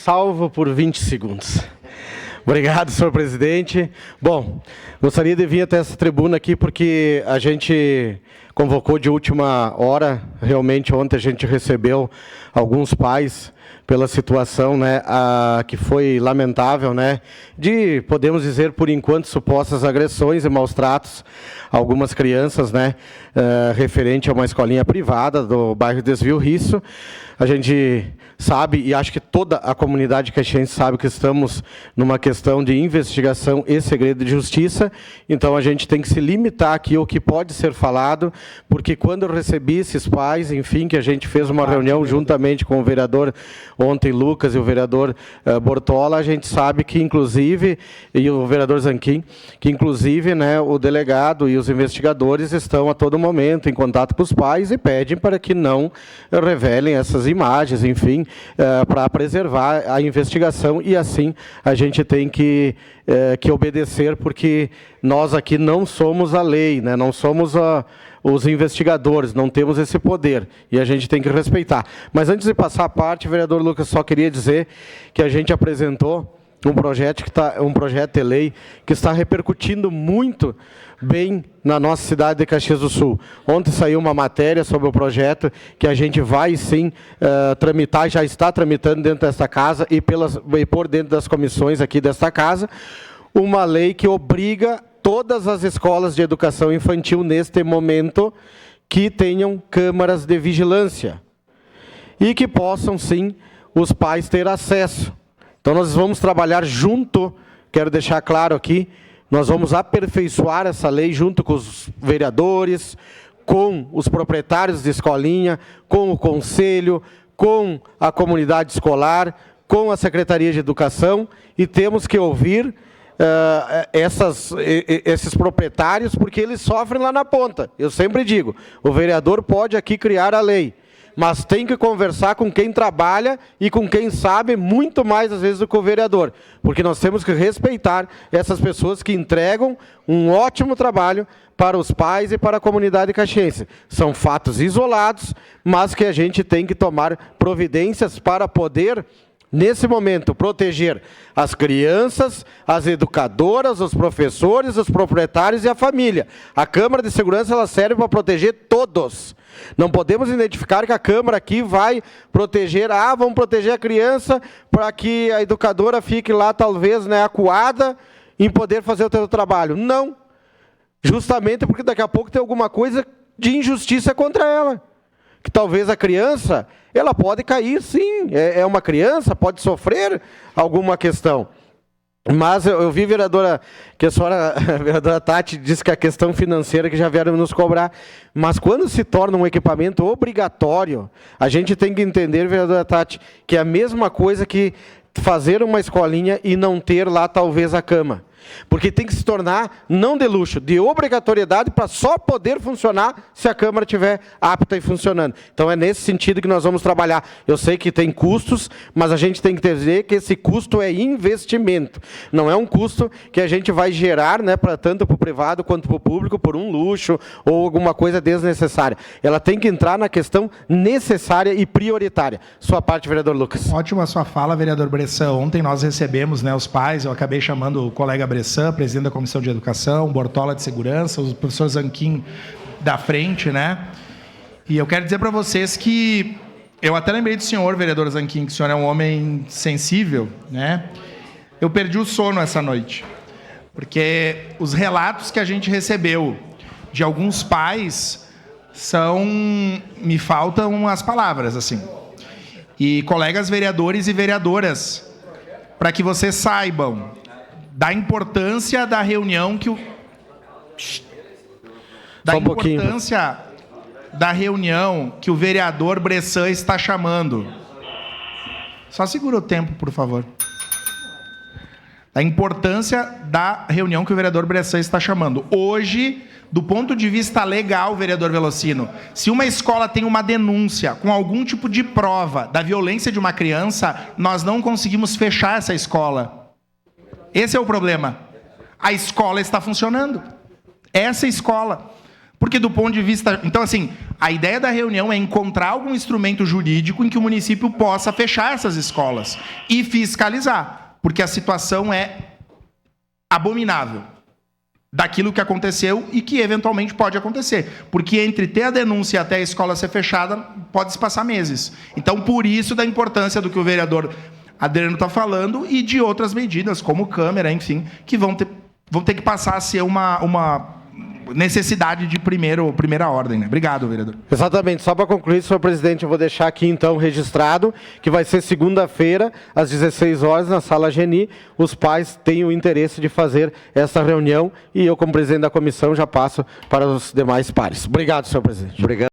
salvo por 20 segundos. Obrigado, senhor presidente. Bom, gostaria de vir até essa tribuna aqui porque a gente convocou de última hora. Realmente, ontem a gente recebeu alguns pais pela situação, né, que foi lamentável, né, de, podemos dizer, por enquanto, supostas agressões e maus tratos a algumas crianças, né, referente a uma escolinha privada do bairro Desvio Risso. A gente sabe, e acho que toda a comunidade caxiense sabe que estamos numa questão de investigação e segredo de justiça, então a gente tem que se limitar aqui ao que pode ser falado, porque quando eu recebi esses pais, enfim, que a gente fez uma reunião juntamente com o vereador ontem, Lucas, e o vereador Bortola, a gente sabe que, inclusive, e o vereador Zanquim, que, inclusive, né, o delegado e os investigadores estão a todo momento em contato com os pais e pedem para que não revelem essas imagens, enfim, para preservar a investigação, e assim a gente tem que obedecer, porque nós aqui não somos a lei, né? Não somos os investigadores, não temos esse poder, e a gente tem que respeitar. Mas antes de passar a parte, vereador Lucas, só queria dizer que a gente apresentou um projeto de lei que está repercutindo muito bem na nossa cidade de Caxias do Sul. Ontem saiu uma matéria sobre o projeto que a gente vai sim tramitar, já está tramitando dentro desta casa e por dentro das comissões aqui desta casa, uma lei que obriga todas as escolas de educação infantil neste momento que tenham câmaras de vigilância e que possam sim os pais ter acesso. Então nós vamos trabalhar junto, quero deixar claro aqui, nós vamos aperfeiçoar essa lei junto com os vereadores, com os proprietários de escolinha, com o conselho, com a comunidade escolar, com a Secretaria de Educação, e temos que ouvir esses proprietários, porque eles sofrem lá na ponta. Eu sempre digo, o vereador pode aqui criar a lei, mas tem que conversar com quem trabalha e com quem sabe muito mais, às vezes, do que o vereador. Porque nós temos que respeitar essas pessoas que entregam um ótimo trabalho para os pais e para a comunidade caxiense. São fatos isolados, mas que a gente tem que tomar providências para poder, nesse momento, proteger as crianças, as educadoras, os professores, os proprietários e a família. A Câmara de Segurança ela serve para proteger todos. Não podemos identificar que a Câmara aqui vai proteger, vamos proteger a criança para que a educadora fique lá, talvez, né, acuada em poder fazer o seu trabalho. Não. Justamente porque daqui a pouco tem alguma coisa de injustiça contra ela. Que talvez a criança, ela pode cair, sim, é uma criança, pode sofrer alguma questão. Mas eu vi, vereadora, que a senhora, a vereadora Tati, disse que a questão financeira que já vieram nos cobrar. Mas quando se torna um equipamento obrigatório, a gente tem que entender, vereadora Tati, que é a mesma coisa que fazer uma escolinha e não ter lá, talvez, a cama. Porque tem que se tornar, não de luxo, de obrigatoriedade para só poder funcionar se a Câmara estiver apta e funcionando. Então é nesse sentido que nós vamos trabalhar. Eu sei que tem custos, mas a gente tem que dizer que esse custo é investimento. Não é um custo que a gente vai gerar, né, tanto para o privado quanto para o público por um luxo ou alguma coisa desnecessária. Ela tem que entrar na questão necessária e prioritária. Sua parte, vereador Lucas. Ótima sua fala, vereador Bressan. Ontem nós recebemos, né, os pais, eu acabei chamando o colega Bressan, presidente da Comissão de Educação, Bortola de Segurança, o professor Zanquim da frente, né? E eu quero dizer para vocês que eu até lembrei do senhor, vereador Zanquim, que o senhor é um homem sensível, né? Eu perdi o sono essa noite, porque os relatos que a gente recebeu de alguns pais me faltam as palavras, assim. E colegas vereadores e vereadoras, para que vocês saibam da importância da reunião que o... Da importância da reunião que o vereador Bressan está chamando. Só segura o tempo, por favor. Da importância da reunião que o vereador Bressan está chamando. Hoje, do ponto de vista legal, vereador Velocino, se uma escola tem uma denúncia com algum tipo de prova da violência de uma criança, nós não conseguimos fechar essa escola. Esse é o problema. A escola está funcionando. Essa escola. Porque do ponto de vista... Então, assim, A ideia da reunião é encontrar algum instrumento jurídico em que o município possa fechar essas escolas e fiscalizar, porque a situação é abominável daquilo que aconteceu e que eventualmente pode acontecer. Porque entre ter a denúncia até a escola ser fechada, pode se passar meses. Então, por isso, da importância do que o vereador Adriano está falando e de outras medidas, como câmera, enfim, que vão ter que passar a ser uma necessidade de primeira ordem, né? Obrigado, vereador. Exatamente. Só para concluir, senhor presidente, eu vou deixar aqui, então, registrado que vai ser segunda-feira, às 16 horas, na Sala Geni. Os pais têm o interesse de fazer essa reunião e eu, como presidente da comissão, já passo para os demais pares. Obrigado, senhor presidente. Obrigado.